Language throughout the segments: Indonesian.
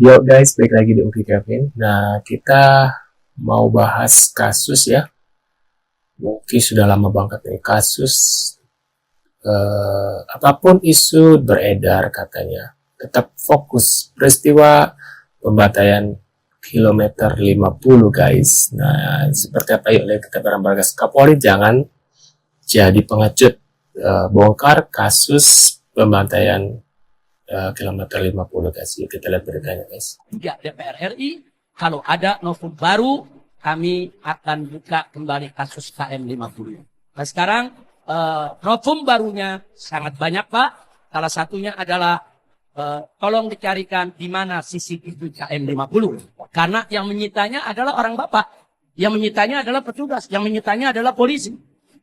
Yo guys, balik lagi di Uki Kevin. Nah, kita mau bahas kasus ya. Mungkin sudah lama banget nih kasus apapun isu beredar katanya. Tetap fokus peristiwa pembantaian kilometer 50 guys. Nah, seperti apa yuk kita bareng-bareng. Kapolri jangan jadi pengecut, bongkar kasus pembantaian kilometer 50 guys. Yuk kita lihat beritanya guys. DPR RI, kalau ada novum baru, kami akan buka kembali kasus KM 50. Nah sekarang novum barunya sangat banyak Pak. Salah satunya adalah tolong dicarikan di mana CCTV KM 50. Karena yang menyitanya adalah orang Bapak. Yang menyitanya adalah petugas. Yang menyitanya adalah polisi.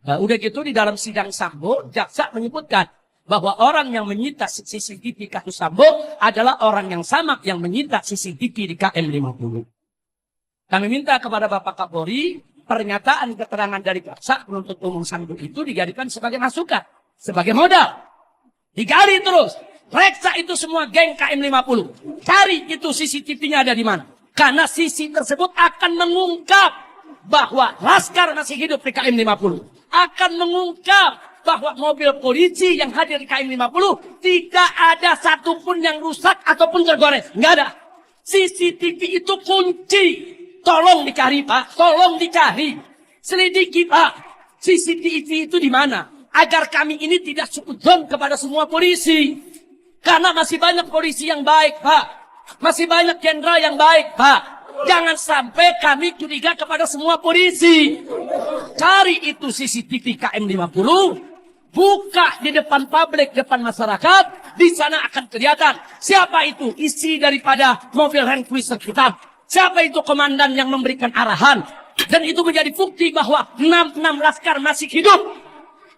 Udah gitu di dalam sidang Sambo, jaksa menyebutkan bahwa orang yang menyita CCTV kasus Sambo adalah orang yang sama yang menyita CCTV di KM 50. Kami minta kepada Bapak Kapolri, pernyataan keterangan dari jaksa penuntut umum Sambo itu dijadikan sebagai masukan, sebagai modal. Digali terus, periksa itu semua geng KM 50. Cari itu CCTV-nya ada di mana. Karena CCTV tersebut akan mengungkap bahwa Laskar masih hidup di KM 50. Akan mengungkap bahwa mobil polisi yang hadir di KM 50 tidak ada satupun yang rusak ataupun tergores. Nggak ada. CCTV itu kunci. Tolong dicari Pak, tolong dicari. Selidiki Pak, CCTV itu di mana? Agar kami ini tidak sukudon kepada semua polisi. Karena masih banyak polisi yang baik Pak. Masih banyak jenderal yang baik Pak. Jangan sampai kami curiga kepada semua polisi. Cari itu CCTV KM 50, buka di depan publik, depan masyarakat, di sana akan kelihatan siapa itu isi daripada mobil Land Cruiser hitam. Siapa itu komandan yang memberikan arahan. Dan itu menjadi bukti bahwa 66 Laskar masih hidup.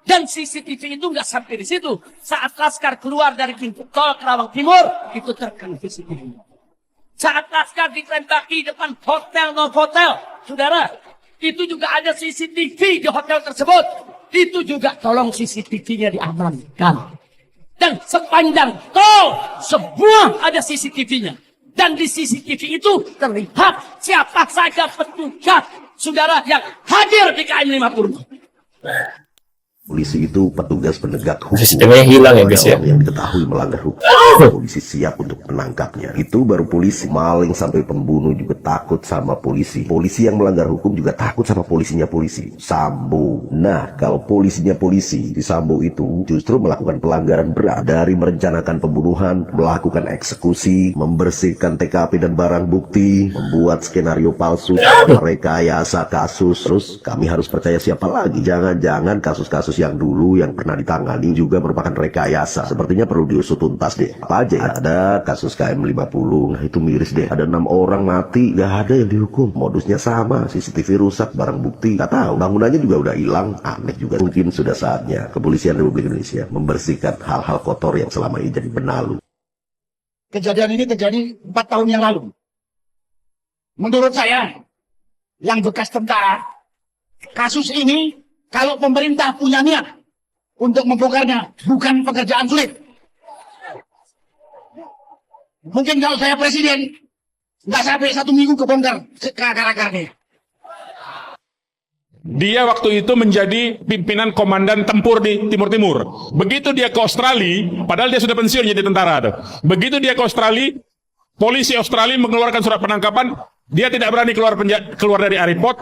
Dan CCTV itu nggak sampai di situ. Saat Laskar keluar dari pintu tol Kerawang Timur, itu terekam CCTV. Saat Laskar ditembaki depan hotel Novotel, saudara, itu juga ada CCTV di hotel tersebut. Itu juga tolong CCTV-nya diamankan. Dan sepanjang tol, semua ada CCTV-nya. Dan di CCTV itu terlihat siapa saja petugas saudara yang hadir di KM 50. Polisi itu petugas penegak hukum. Sistemnya hilang ya guys ya. Yang diketahui melanggar hukum, polisi siap untuk menangkapnya. Itu baru polisi. Maling sampai pembunuh juga takut sama polisi. Polisi yang melanggar hukum juga takut sama polisinya polisi. Sambo. Nah, kalau polisinya polisi, di Sambo itu justru melakukan pelanggaran berat. Dari merencanakan pembunuhan, melakukan eksekusi, membersihkan TKP dan barang bukti, membuat skenario palsu, rekayasa kasus. Terus kami harus percaya siapa lagi? Jangan-jangan kasus-kasus yang dulu yang pernah ditangani juga merupakan rekayasa. Sepertinya perlu diusut tuntas deh. Apa aja ya? Ada kasus KM 50. Nah, itu miris deh. Ada 6 orang mati, gak ada yang dihukum. Modusnya sama, CCTV rusak, barang bukti gak tahu. Bangunannya juga udah hilang. Aneh juga. Mungkin sudah saatnya Kepolisian Republik Indonesia membersihkan hal-hal kotor yang selama ini jadi benalu. Kejadian ini terjadi 4 tahun yang lalu. Menurut saya, yang bekas tentara, kasus ini kalau pemerintah punya niat untuk membongkarnya, bukan pekerjaan sulit. Mungkin kalau saya presiden, nggak sampai 1 minggu kebongkar ke akar-akarnya. Dia waktu itu menjadi pimpinan komandan tempur di Timur Timur. Begitu dia ke Australia, padahal dia sudah pensiun jadi tentara tuh. Begitu dia ke Australia, polisi Australia mengeluarkan surat penangkapan. Dia tidak berani keluar dari airport,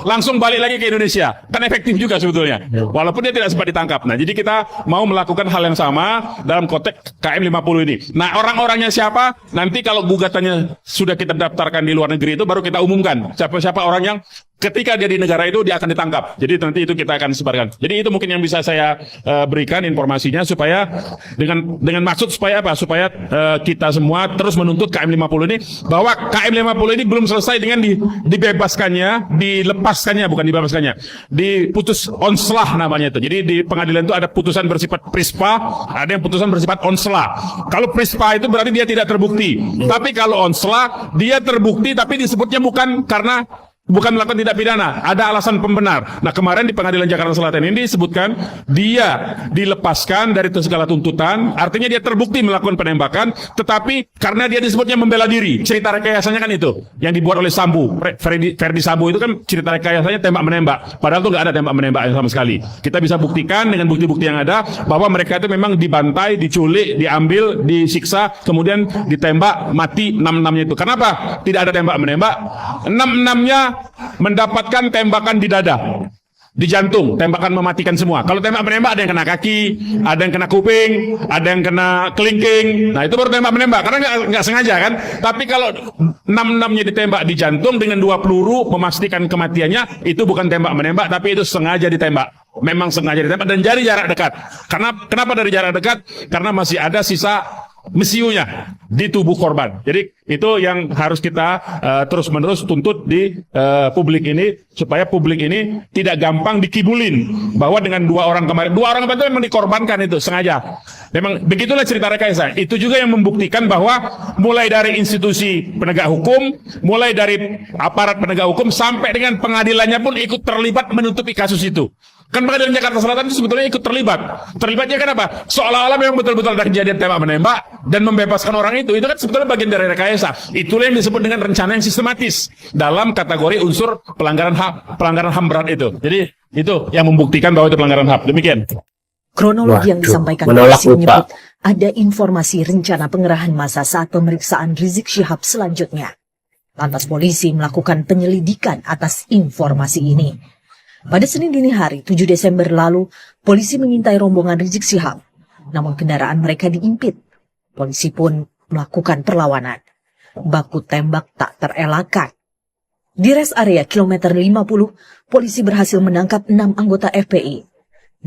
langsung balik lagi ke Indonesia. Kan efektif juga sebetulnya. Walaupun dia tidak sempat ditangkap. Nah, jadi kita mau melakukan hal yang sama dalam konteks KM 50 ini. Nah, orang-orangnya siapa? Nanti kalau gugatannya sudah kita daftarkan di luar negeri itu baru kita umumkan. Siapa-siapa orang yang ketika dia di negara itu dia akan ditangkap. Jadi nanti itu kita akan sebarkan. Jadi itu mungkin yang bisa saya berikan informasinya supaya dengan maksud supaya apa? Supaya kita semua terus menuntut KM 50 ini bahwa KM 50 ini belum selesai dengan dibebaskannya, dilepaskannya, bukan dibebaskannya, diputus onslah namanya itu. Jadi di pengadilan itu ada putusan bersifat prispa, ada yang putusan bersifat onslah. Kalau prispa itu berarti dia tidak terbukti. Tapi kalau onslah dia terbukti tapi disebutnya bukan karena bukan melakukan tindak pidana, ada alasan pembenar. Nah, kemarin di Pengadilan Jakarta Selatan ini disebutkan dia dilepaskan dari segala tuntutan, artinya dia terbukti melakukan penembakan, tetapi karena dia disebutnya membela diri. Cerita rekayasanya kan itu yang dibuat oleh Sambo, Ferdi Sambo itu kan cerita rekayasanya tembak menembak. Padahal tuh nggak ada tembak menembak sama sekali. Kita bisa buktikan dengan bukti-bukti yang ada bahwa mereka itu memang dibantai, diculik, diambil, disiksa, kemudian ditembak mati 6-6-nya itu. Kenapa tidak ada tembak menembak? 6-6-nya mendapatkan tembakan di dada, di jantung, tembakan mematikan semua. Kalau tembak menembak ada yang kena kaki, ada yang kena kuping, ada yang kena kelingking. Nah, itu baru tembak menembak karena nggak sengaja kan. Tapi kalau 6-6-nya ditembak di jantung dengan 2 peluru memastikan kematiannya, itu bukan tembak menembak, tapi itu sengaja ditembak. Memang sengaja ditembak dan dari jarak dekat. Kenapa dari jarak dekat? Karena masih ada sisa mesiunya di tubuh korban. Jadi itu yang harus kita terus-menerus tuntut di publik ini, supaya publik ini tidak gampang dikibulin bahwa dengan 2 orang kemarin, 2 orang itu memang dikorbankan, itu sengaja. Memang begitulah cerita rekayasa. Itu juga yang membuktikan bahwa mulai dari institusi penegak hukum, mulai dari aparat penegak hukum sampai dengan pengadilannya pun ikut terlibat menutupi kasus itu. Kan Pengadilan Jakarta Selatan itu sebetulnya ikut terlibat. Terlibatnya kenapa? Seolah-olah memang betul-betul ada kejadian tembak menembak dan membebaskan orang itu. Itu kan sebetulnya bagian dari rekayasa. Itulah yang disebut dengan rencana yang sistematis dalam kategori unsur pelanggaran HAM berat itu. Jadi itu yang membuktikan bahwa itu pelanggaran HAM. Demikian. Kronologi yang disampaikan polisi menyebut ada informasi rencana pengerahan massa saat pemeriksaan Rizik Syihab selanjutnya. Lantas polisi melakukan penyelidikan atas informasi ini. Pada Senin dini hari, 7 Desember lalu, polisi mengintai rombongan Rizik Syihab. Namun kendaraan mereka diimpit. Polisi pun melakukan perlawanan. Baku tembak tak terelakkan. Di res area kilometer 50, polisi berhasil menangkap 6 anggota FPI.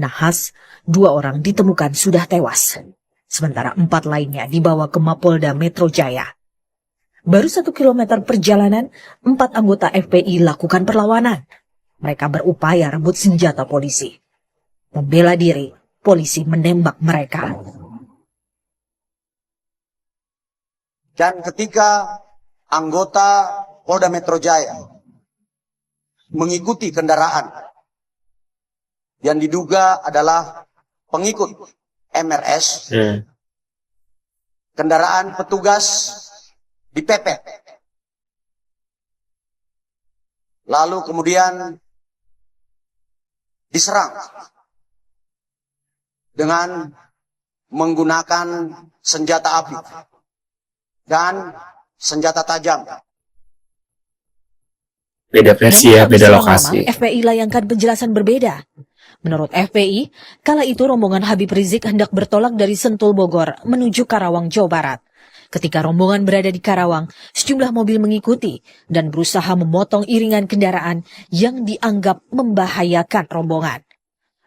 Nahas, 2 orang ditemukan sudah tewas. Sementara 4 lainnya dibawa ke Mapolda Metro Jaya. Baru 1 kilometer perjalanan, 4 anggota FPI lakukan perlawanan. Mereka berupaya rebut senjata polisi. Membela diri, polisi menembak mereka. Dan ketika anggota Polda Metro Jaya mengikuti kendaraan yang diduga adalah pengikut MRS, kendaraan petugas dipepet. Lalu kemudian diserang dengan menggunakan senjata api dan senjata tajam. Beda versi ya, beda lokasi. FPI layangkan penjelasan berbeda. Menurut FPI, kala itu rombongan Habib Rizik hendak bertolak dari Sentul Bogor menuju Karawang, Jawa Barat. Ketika rombongan berada di Karawang, sejumlah mobil mengikuti dan berusaha memotong iringan kendaraan yang dianggap membahayakan rombongan.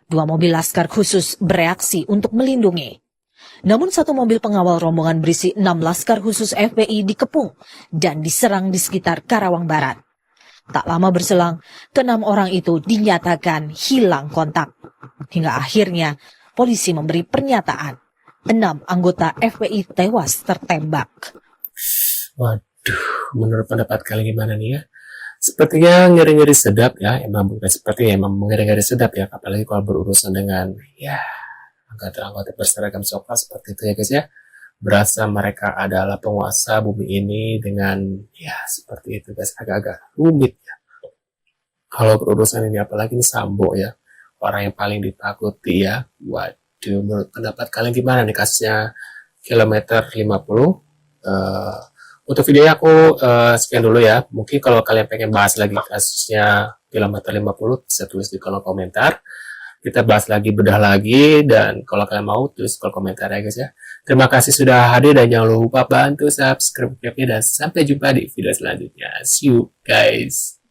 2 mobil laskar khusus bereaksi untuk melindungi. Namun 1 mobil pengawal rombongan berisi 6 laskar khusus FPI dikepung dan diserang di sekitar Karawang Barat. Tak lama berselang, ke-6 orang itu dinyatakan hilang kontak. Hingga akhirnya polisi memberi pernyataan 6 anggota FPI tewas tertembak. Waduh, menurut pendapat kalian gimana nih ya? Sepertinya ngeri-ngeri sedap ya, emang bukan sepertinya, emang ngeri-ngeri sedap ya, apalagi kalau berurusan dengan ya anggota-anggota berseragam sokal seperti itu ya guys ya. Berasa mereka adalah penguasa bumi ini dengan ya seperti itu guys, agak-agak rumit ya. Kalau berurusan ini apalagi ini Sambo ya, orang yang paling ditakuti ya. Waduh, menurut pendapat kalian gimana nih kasusnya kilometer 50? Untuk videonya aku sekian dulu ya. Mungkin kalau kalian pengen bahas lagi kasusnya kilometer 50 bisa tulis di kolom komentar. Kita bahas lagi, bedah lagi, dan kalau kalian mau tulis kolom komentar ya guys ya. Terima kasih sudah hadir dan jangan lupa bantu subscribe dan sampai jumpa di video selanjutnya. See you guys.